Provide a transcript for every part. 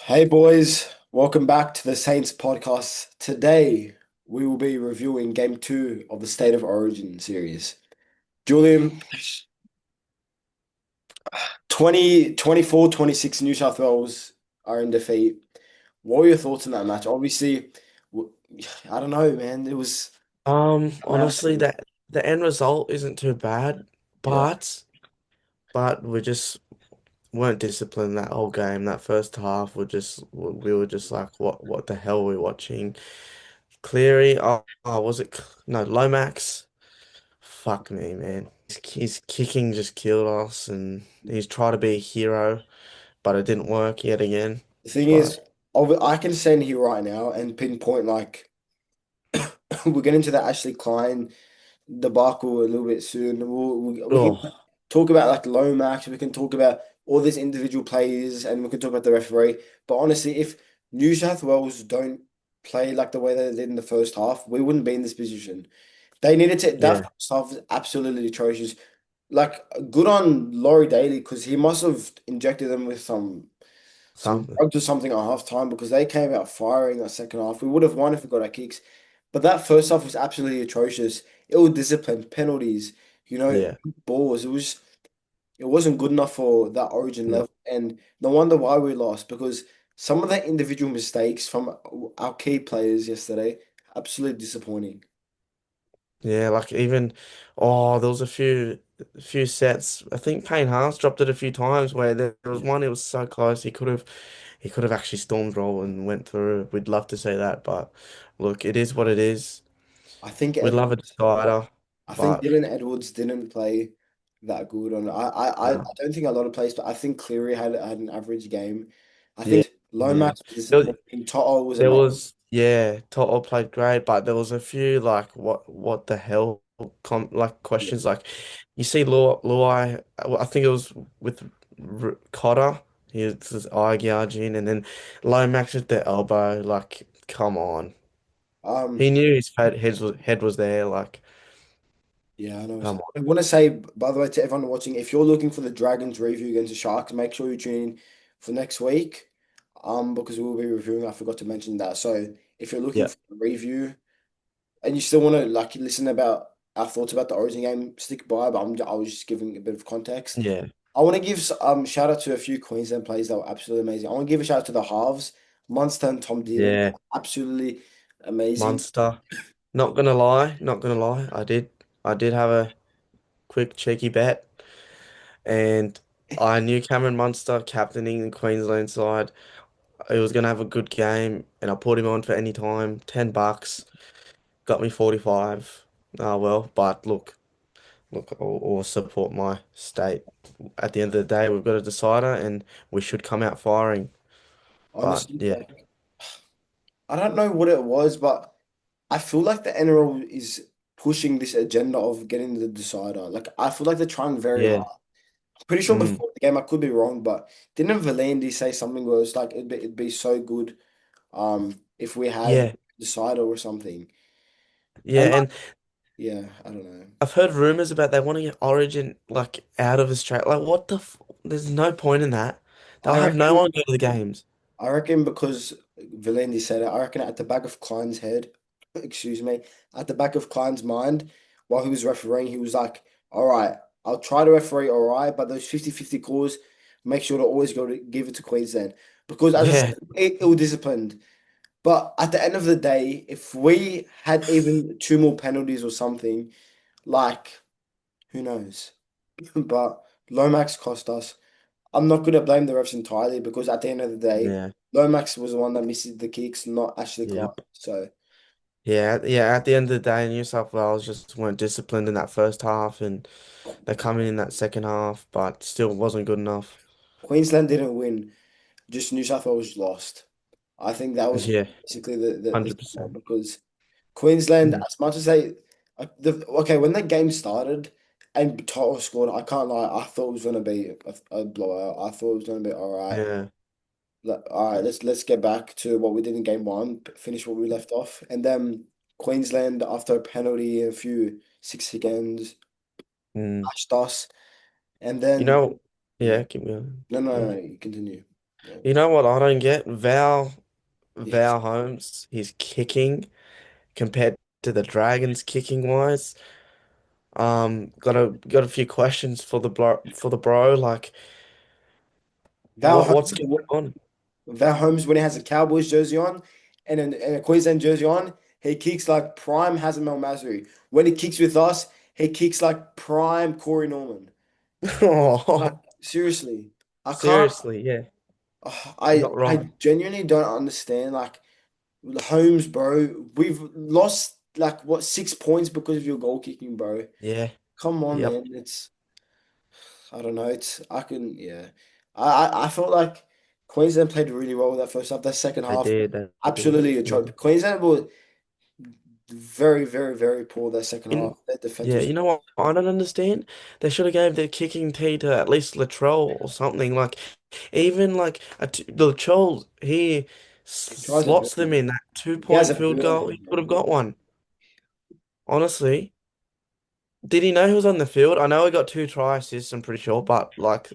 Hey boys, welcome back to the Saints podcast. Today we will be reviewing game two of the State of Origin series. Julian, 24-26 New South Wales are in defeat. What were your thoughts on that match? Obviously, w- I don't know, man. It was Honestly, that the end result isn't too bad, yeah. but we just weren't disciplined that whole game. That first half, we were just like, what the hell are we watching? Cleary, was it no Lomax? Fuck me, man. His kicking just killed us, and he's tried to be a hero, but it didn't work yet again. The thing But is, I can stand here right now and pinpoint like we're getting to the Ashley Klein debacle a little bit soon. We can oh talk about like Lomax, we can talk about all these individual players, and we can talk about the referee. But honestly, if New South Wales don't play like the way they did in the first half, we wouldn't be in this position. They needed to. That yeah, first half was absolutely atrocious. Like good on Laurie Daly because he must have injected them with some something. drugs or something at half time because they came out firing the second half. We would have won if we got our kicks. But that first half was absolutely atrocious. Ill disciplined, penalties, Yeah, balls. It wasn't good enough for that origin no. level. And no wonder why we lost because some of the individual mistakes from our key players yesterday, absolutely disappointing. Yeah, like even there was a few sets. I think Payne Haas dropped it a few times where there was one it was so close he could have actually stormed roll and went through. We'd love to say that, but look, it is what it is. I think We'd love a Edwards, decider, I think but Dylan Edwards didn't play that good on. I no. don't think a lot of plays, but I think Cleary had an average game. I Yeah, think yeah. Lomax was There was, disappointing. Toto was there amazing. was yeah, Toto played great, but there was a few like what the hell like questions like you see Luai, I think it was with Cotter, he was his eye gouging, and then Lomax with the elbow, like come on. Um, He knew his head was there, like yeah, I know. come I on. want to say, by the way, to everyone watching, if you're looking for the Dragons review against the Sharks, make sure you tune in for next week. Because we'll be reviewing. I forgot to mention that. So if you're looking Yeah, for a review and you still want to like listen about our thoughts about the Origin game, stick by. But I was just giving a bit of context. yeah, I want to give shout out to a few Queensland players that were absolutely amazing. I want to give a shout out to the halves, Munster and Tom Dearden, yeah. absolutely amazing. Munster. Not gonna lie. I did have a quick cheeky bet. And I knew Cameron Munster captaining the Queensland side. He was gonna have a good game, and I put him on for any time. $10 got me 45. Ah well, but look, I'll support my state. At the end of the day, we've got a decider, and we should come out firing. But Honestly, yeah, like I don't know what it was, but I feel like the NRL is pushing this agenda of getting the decider. Like I feel like they're trying very yeah, hard. I'm pretty sure mm, before the game, I could be wrong, but didn't Valendi say something where it's like it'd be so good if we had yeah, decider or something. yeah. And like, And yeah, I don't know. I've heard rumors about they want to get Origin like out of Australia. Like, what the? There's no point in that. They'll I have no reckon one go to the games. I reckon because Valendi said it, I reckon at the back of Klein's head, excuse me, at the back of Klein's mind, while he was refereeing, he was like, all right, I'll try to referee all right, but those 50-50 calls, make sure to always go to give it to Queensland. Because as I Yeah, said, ill-disciplined. But at the end of the day, if we had even two more penalties or something, like, who knows? But Lomax cost us. I'm not going to blame the refs entirely because at the end of the day, yeah. Lomax was the one that missed the kicks, not Ashley Klein. Yep. So Yeah. At the end of the day, New South Wales just weren't disciplined in that first half, and they come in that second half, but still wasn't good enough. Queensland didn't win, just New South Wales lost. I think that was Yeah, basically the score 100%. because Queensland, Mm. as much as they, okay, when that game started and Toto scored, I can't lie, I thought it was going to be a blowout. I thought it was going to be all right. Yeah. All right, let's get back to what we did in game one, finish what we left off, and then Queensland after a penalty, a few 6 seconds, Mm. bashed us, and You then know, yeah, yeah, keep going. no, no, Yeah. no, you continue. Yeah. You know what I don't get? Yes. Val Holmes, his kicking compared to the Dragons kicking wise. Got a few questions for the bro. Like, Val what's Holmes, going on? Val Holmes, when he has a Cowboys jersey on and a Queensland jersey on, he kicks like prime Hazem El Masri. When he kicks with us, he kicks like prime Corey Norman. Like, Oh, seriously, I can't. seriously, yeah, you're I not I wrong. genuinely don't understand. Like Holmes, bro, we've lost like what 6 points because of your goal kicking, bro. Yeah, Come on, yep, man. It's I don't know. It's I can yeah. I felt like Queensland played really well that first half. That second they half, did, they did. absolutely a Yeah. choke. Queensland were very, very, very poor that second half. In Their defense Yeah, was you know what I don't understand? They should have gave their kicking tee to at least Latrell or something. Like even like Latrell, he he tries a slots them billion. in that two He has point a field billion goal. for He him, could bro. have got one. Honestly, did he know he was on the field? I know he got two try assists. I'm pretty sure, but like,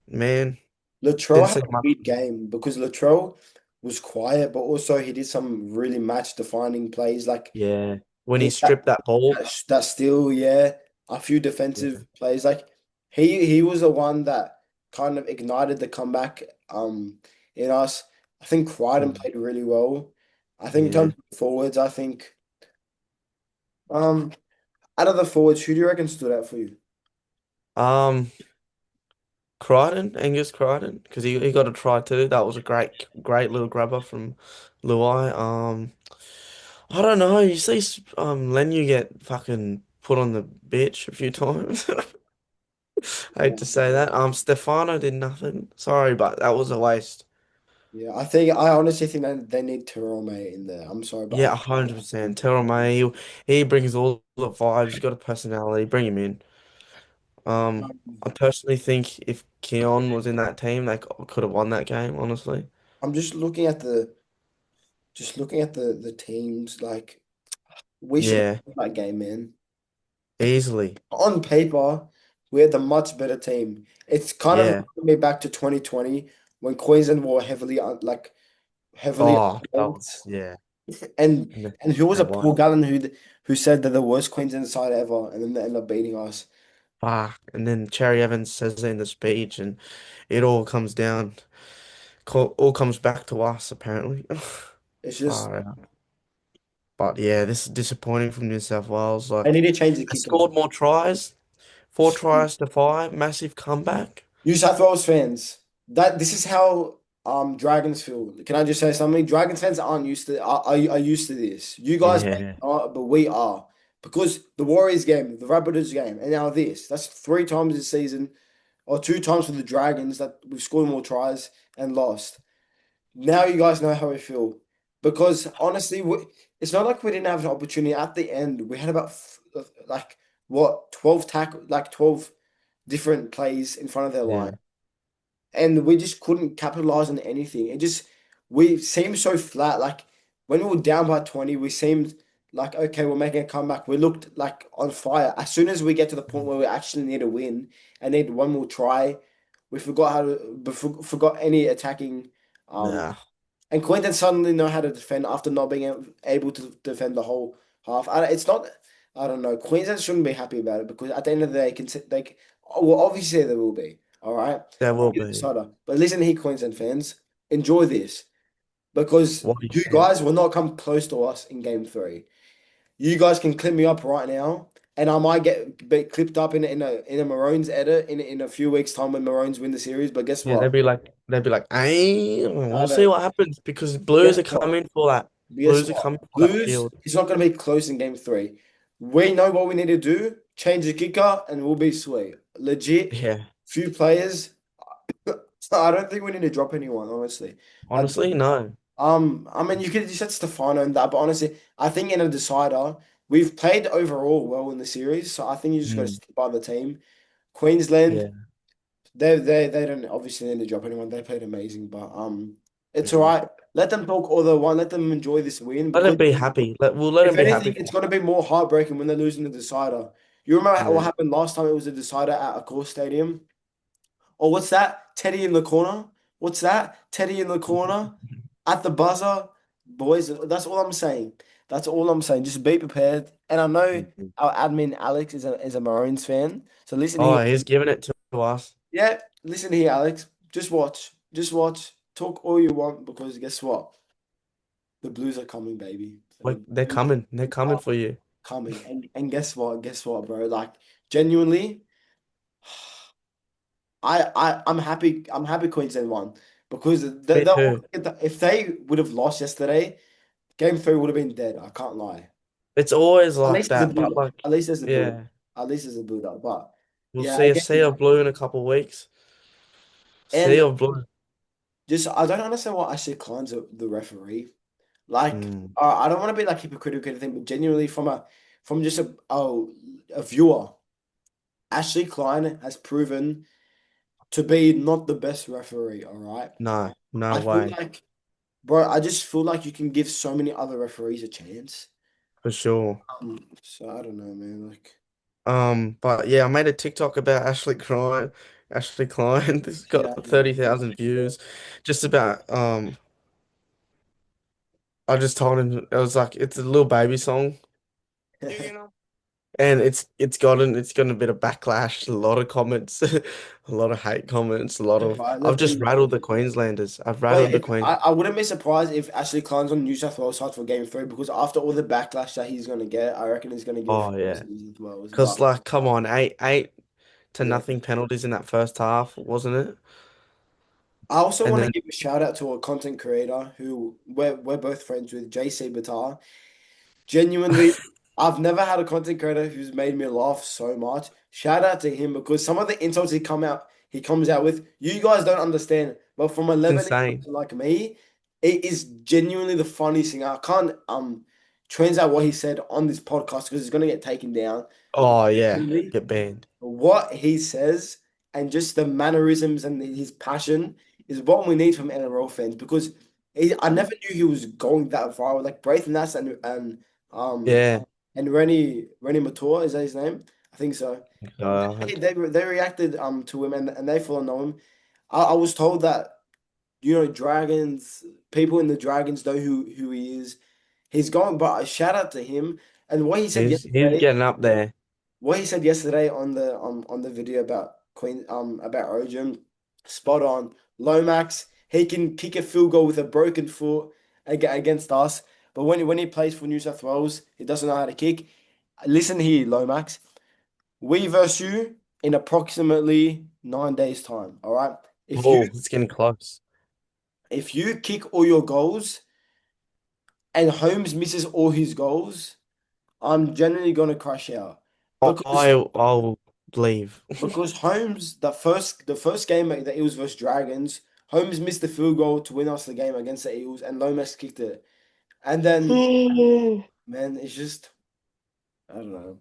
man, Latrell didn't had see a much. weird game because Latrell was quiet, but also he did some really match-defining plays. Like Yeah, when he he stripped that ball. that still, yeah, a few Yeah. defensive plays. Like he was the one that kind of ignited the comeback in us. I think Crichton Mm. played really well. I think in Yeah. terms of forwards, I think um out of the forwards, who do you reckon stood out for you? Um, Crichton, Angus Crichton, because he got a try too. That was a great little grabber from Luai. I don't know. You see, Lenu get fucking put on the bitch a few times. I hate to say that. Stefano did nothing. Sorry, but that was a waste. Yeah, I honestly think that they need Terome in there. I'm sorry, but Yeah, 100%. Tell May, he brings all the vibes. He's got a personality. Bring him in. um, I personally think if Keon was in that team, they could have won that game. Honestly. I'm just looking at the teams. Like we should have Yeah, won that game, man. easily. On paper, we had the much better team. It's kind of Yeah. bringing me back to 2020 when Queensland were heavily Oh, that underranked. was yeah. And And and who was they a won. Paul Gallen who said they're the worst Queensland side ever, and then they end up beating us. Fuck. And then Cherry Evans says it in the speech, and it all comes down, all comes back to us, apparently. It's just Far out. But yeah, this is disappointing from New South Wales. they Like, need to change the they kicker. scored more tries, 4 tries to 5, massive comeback. New South Wales fans, that this is how Dragons feel. Can I just say something? Dragons fans aren't used to are used to this. You guys Yeah, are, but we are because the Warriors game, the Raptors game, and now this. That's 3 times this season, or 2 times for the Dragons that we've scored more tries and lost. Now you guys know how we feel because honestly, it's not like we didn't have an opportunity at the end. We had about like what 12 different plays in front of their line yeah, and we just couldn't capitalize on anything. We seemed so flat. Like when we were down by 20, we seemed like, okay, we're making a comeback. We looked like on fire. As soon as we get to the point where we actually need a win and need one more try, we forgot how to, forgot any attacking. Um, nah. and Queensland suddenly know how to defend after not being able to defend the whole half. It's not, I don't know. Queensland shouldn't be happy about it because at the end of the day, well, obviously they will be. All right. There will Get be. excited. But listen here, Queensland fans, enjoy this because What do you you think? guys will not come close to us in game 3. You guys can clip me up right now, and I might be clipped up in a Maroons edit in a few weeks' time when Maroons win the series. But guess Yeah, what? they'd be like, hey, I we'll see don't. what happens because But Blues guess are what? coming for that. Guess Blues are what? coming for that Blues, shield. it's not going to be close in game 3. We know what we need to do. Change the kicker, and we'll be sweet. Legit, Yeah, few players. I don't think we need to drop anyone, honestly. At honestly, no. I mean, you said Stefano and that, but honestly, I think in a decider, we've played overall well in the series, so I think you just got to Mm, stick by the team. Queensland, yeah, they don't obviously need to drop anyone. They played amazing, but it's all mm. right. Let them talk all they want. Let them enjoy this win Let because them be happy. We'll let if them be anything, happy it's for. going to be more heartbreaking when they're losing the decider. You remember what Yeah, happened last time? It was a decider at a core stadium, or what's that? Teddy in the corner. What's that? Teddy in the corner at the buzzer, boys. That's all I'm saying. That's all I'm saying. Just be prepared. And I know our admin Alex is a Maroons fan. So listen here. Oh, he's giving it to us. Yeah, listen here, Alex. Just watch. Just watch. Talk all you want because guess what? The Blues are coming, baby. Like The they're Blues coming. They're coming are for you. coming. And guess what? Guess what, bro? Like genuinely, I'm happy. I'm happy Queensland won because Me too. if they would have lost yesterday, game three would have been dead. I can't lie. It's always At like least there's a that, build but up. like, At least there's a build up. yeah, At least there's a build up. But we'll yeah, see a sea again, of blue in a couple of weeks. Sea and of blue. just I don't understand why Ashley Klein's the referee. Like, Mm, I don't want to be like hypocritical or anything, but genuinely from just a viewer, Ashley Klein has proven to be not the best referee. All right, no, no I feel way, like, bro, I just feel like you can give so many other referees a chance. for sure. So I don't know, man. Like, But yeah, I made a TikTok about Ashley Klein. Ashley Klein. This has yeah, got 30,000 views. Just about I just told him it was like it's a little baby song. yeah. And it's gotten a bit of backlash, a lot of comments, a lot of hate comments, a lot of Right, I've let just them. rattled the Queenslanders. I've Wait, rattled the if Queen. I wouldn't be surprised if Ashley Klein's on New South Wales side for game three because after all the backlash that he's gonna get, I reckon he's gonna give Oh yeah. New South Wales. Because But like come on, eight to yeah, nothing penalties in that first half, wasn't it? I also And want to then give a shout out to a content creator who we're both friends with, JC Batar. Genuinely, I've never had a content creator who's made me laugh so much. Shout out to him because some of the insults he comes out with, you guys don't understand. But from a it's Lebanese insane. person like me, it is genuinely the funniest thing. I can't translate what he said on this podcast because it's gonna get taken down. Oh yeah, Genuinely, get banned. what he says and just the mannerisms and his passion is what we need from NRL fans because I never knew he was going that viral. Like Braithen Nass um Yeah. and Rennie Mator, is that his name? I think so. Uh, They reacted to him and they follow know him. I was told that Dragons people in the Dragons know who he is. He's going, but a shout out to him and what he said he's yesterday. getting up there. What he said yesterday on the video about Queen about Origin, spot on. Lomax, he can kick a field goal with a broken foot against us, but when he plays for New South Wales, he doesn't know how to kick. Listen here, Lomax. We verse you in approximately 9 days' time. All right. If you Oh, it's getting close. if you kick all your goals and Holmes misses all his goals, I'm generally gonna crash out because I'll leave. Holmes, the first game that it was versus Dragons, Holmes missed the field goal to win us the game against the Eagles, and Lomas kicked it. And then, man, it's just I don't know.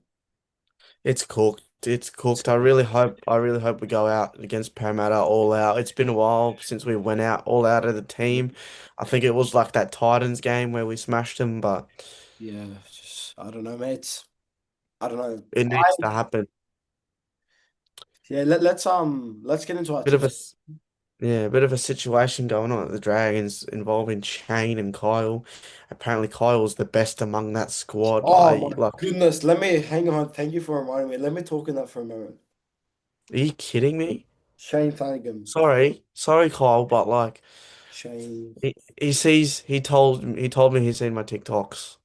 It's cooked. It's It's cooked. cool. I really hope we go out against Parramatta all out. It's been a while since we went out all out of the team. I think it was like that Titans game where we smashed them, but Yeah, just I don't know, mates. I don't know. it needs to happen. Yeah, let's get into our Bit of a tips. s- yeah, bit of a situation going on at the Dragons involving Shane and Kyle. Apparently Kyle's the best among that squad. Oh I my like, goodness, let me hang on. Thank you for reminding me. Let me talk in that for a moment. are you kidding me? Shane Flanagan. Sorry, Kyle, but like Shane. he told me he's seen my TikToks.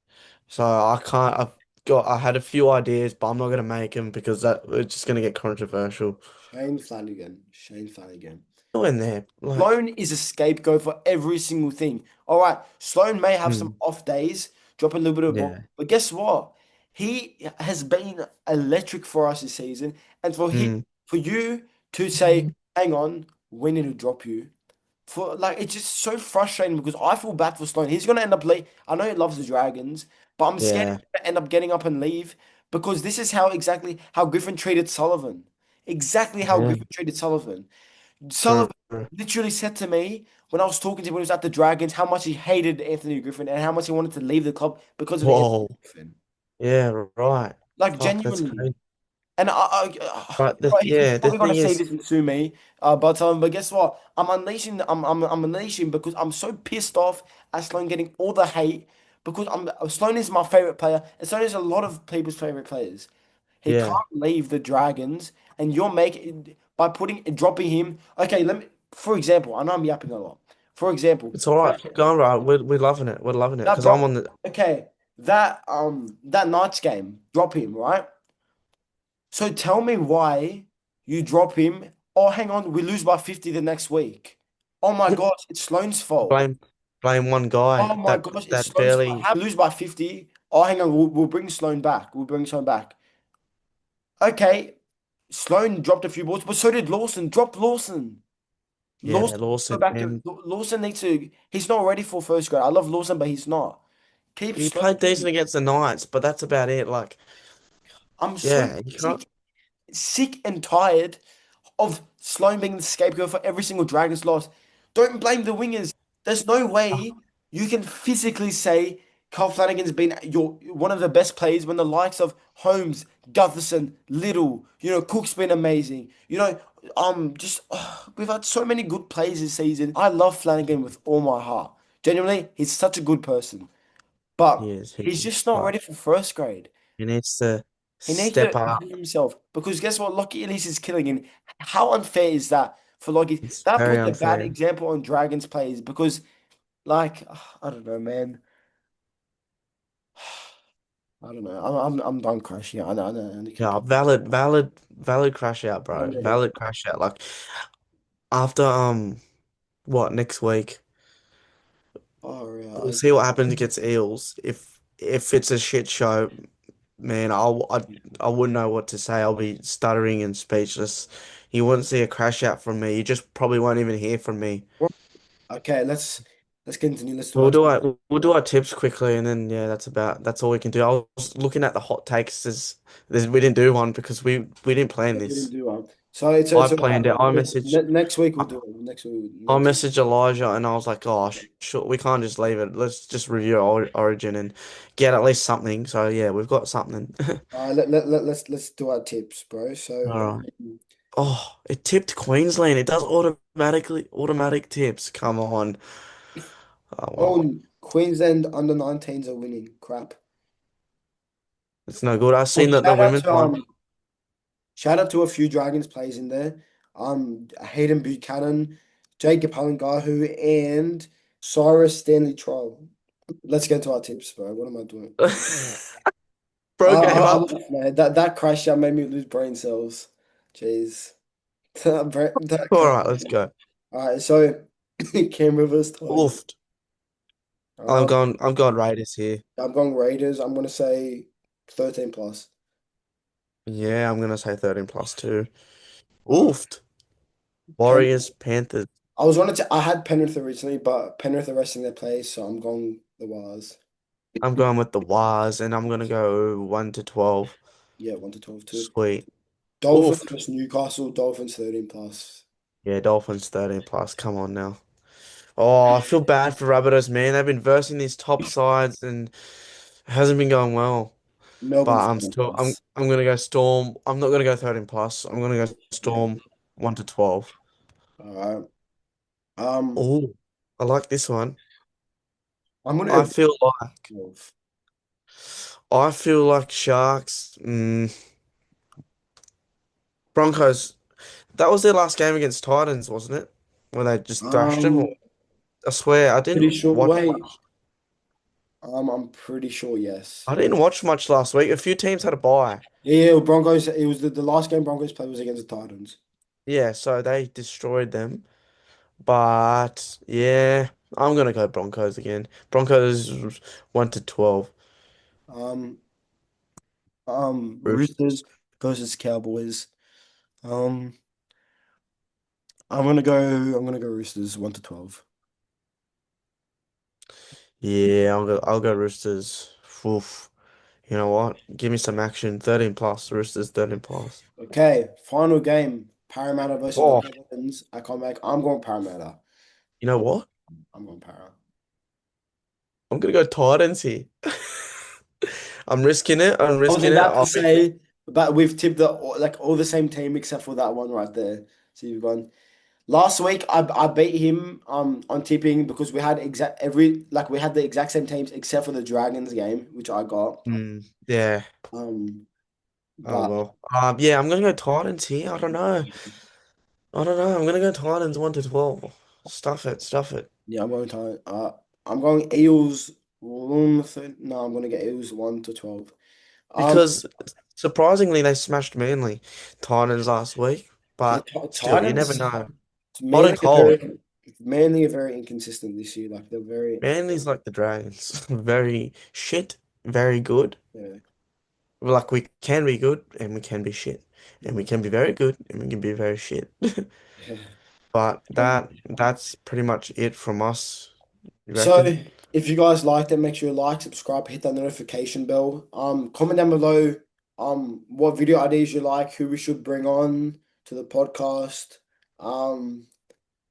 So I can't. I had a few ideas, but I'm not gonna make them because that it's just gonna get controversial. Shane Flanagan. Shane Flanagan. Go in there, like, Sloan is a scapegoat for every single thing. All right, Sloan may have some hmm, off days, drop a little bit of ball, yeah, but guess what? He has been electric for us this season, and hmm, for you to say, "Hang on, we need to drop you," for like it's just so frustrating because I feel bad for Sloan. He's gonna end up late. I know he loves the Dragons, but I'm scared he's yeah, gonna end up getting up and leave because this is how exactly how Griffin treated Sullivan. Exactly how yeah, Griffin treated Sullivan. true. Sullivan literally said to me when I was talking to him when he was at the Dragons how much he hated Anthony Griffin and how much he wanted to leave the club because of Anthony Whoa, Griffin. yeah, right. Like Fuck, that's genuinely. crazy. And But he's the probably gonna thing say is, this and sue me. But guess what? I'm unleashing because I'm so pissed off at Sloan getting all the hate because Sloan is my favorite player, and Sloan is a lot of people's favorite players. He can't yeah, leave the Dragons, and you're making by dropping him. Okay, for example, I know I'm yapping a lot. For example, it's all right. Keep going, bro. We're loving it. We're loving it that because I'm on bro. the Okay, that Knights game, drop him, right? So tell me why you drop him. Oh, hang on, we lose by 50 the next week. Oh my gosh, it's Sloan's fault. blame blame one guy Oh my gosh, it's that Sloan's fault. barely How we lose by 50? Oh, hang on, we'll bring Sloan back. We'll bring Sloan back. Okay, Sloan dropped a few balls, but so did Lawson. Drop Lawson. yeah, Lawson, go Lawson back to and Lawson needs to. He's not ready for first grade. I love Lawson, but he's not. Keep he Sloan. played decent against the Knights, but that's about it. Like, I'm so yeah, you cannot. sick and tired of Sloan being the scapegoat for every single Dragons loss. Don't blame the wingers. There's no way you can physically say Carl Flanagan's been one of the best players when the likes of Holmes, Gutherson, Little, Cook's been amazing. Just we've had so many good plays this season. I love Flanagan with all my heart. Genuinely, he's such a good person, but He he's is, just not but ready for first grade. he needs to He needs step to up. improve himself because guess what? Lockie Elise is killing him. How unfair is that for Lockie? It's That very puts a bad unfair. example on Dragons players because, like, I don't know, man. I don't know. I'm done crashing. I know. I keep Yeah, talking. valid crash out, I bro. know. Valid crash out. Like after what next week? Oh We'll yeah. see what happens against Eels. If it's a shit show, man, I wouldn't know what to say. I'll be stuttering and speechless. You wouldn't see a crash out from me. You just probably won't even hear from me. Okay. Let's continue. Let's do our We'll do our tips quickly, and then yeah, that's all we can do. I was looking at the hot takes. We didn't do one because we didn't plan we didn't this. do one. So I it's all planned it. right. Next week we'll I do it. I Next week. messaged Elijah, and I was like, "Oh, sure, we can't just leave it. Let's just review Origin and get at least something." So yeah, we've got something. Let's do our tips, bro. So All right. Oh, it tipped Queensland. It does automatic tips. Come on. Oh well, Queensland under 19s are winning. Crap. it's no good. I've Oh, seen that the women's one. shout out to a few Dragons players in there. Hayden Buchanan, Jacob Halengahu, and Cyrus Stanley Troll. Let's get to our tips, bro. What am I doing? Bro gave I up. left, man. That crash out made me lose brain cells. Jeez. That All crash. right, let's go. All right, so Canberra versus Tigers. Oofed. Um, I'm going Raiders here. I'm going Raiders. I'm gonna say 13 plus. Yeah, I'm gonna say 13 plus two. All right. Oofed. Pen Warriors, Panthers. I was wanting to I had Penrith originally, but Penrith are resting their place, so I'm going the Wars. I'm going with the Wars, and I'm gonna go 1 to 12. Yeah, 1 to 12 too. Sweet. Dolphins Oofed. versus Newcastle, Dolphins 13 plus. Yeah, Dolphins 13 plus. Come on now. Oh, I feel bad for Rabbitohs, man. They've been versing these top sides and it hasn't been going well. But Melbourne 13 plus. I'm gonna go Storm. I'm not gonna go 13 plus. I'm gonna go Yeah. Storm 1 to 12. All right. Um, Oh, I like this one. I'm gonna I go feel like 12. I feel like Sharks, Broncos. That was their last game against Titans, wasn't it? Where they just thrashed them. Um, I swear, pretty sure. Wait. I'm pretty sure. Yes. I didn't watch much last week. A few teams had a bye. Yeah, Broncos. It was the last game Broncos played was against the Titans. Yeah, so they destroyed them. But yeah, I'm gonna go Broncos again. Broncos 1 to 12. Um, Roosters. Roosters versus Cowboys. Um, I'm gonna go Roosters 1 to 12. Yeah, I'll go Roosters. Oof. You know what? Give me some action. 13 plus. Roosters 13 plus. Okay, final game. Parramatta versus the Oh, Dolphins. I come back. I'm going Parramatta. you know what? I'm going Para. I'm gonna go Titans here. I'm risking it. I'm I was risking it. about to say, But we've tipped like all the same team except for that one right there. So you've gone. Last week I beat him on tipping because we had we had the exact same teams except for the Dragons game, which I got. Yeah. Um Oh but well. Yeah, I'm gonna go Titans here. I don't know. I don't know. I'm gonna go Titans 1 to 12. Stuff it. Stuff it. yeah, I'm going Eels no, I'm gonna get Eels 1 to 12. Um Because surprisingly, they smashed Manly Titans last week. the But still, you never Titans know. Hot and mainly cold. mainly very inconsistent this year. Like they're very Manly's like the Dragons. Very shit. Very good. yeah. Like we can be good and we can be shit. And we can be very good and we can be very shit. Yeah. But Um, that's pretty much it from us. You So reckon? if you guys liked it, make sure you like, subscribe, hit that notification bell. Comment down below what video ideas you like, who we should bring on to the podcast. Um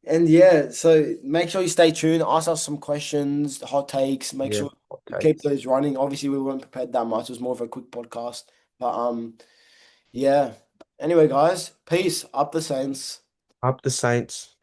and yeah, so make sure you stay tuned, ask us some questions, hot takes, make Yeah. sure Hot we keep takes. those running. Obviously we weren't prepared that much, it was more of a quick podcast. But yeah. Anyway guys, peace, up the Saints. Up the Saints.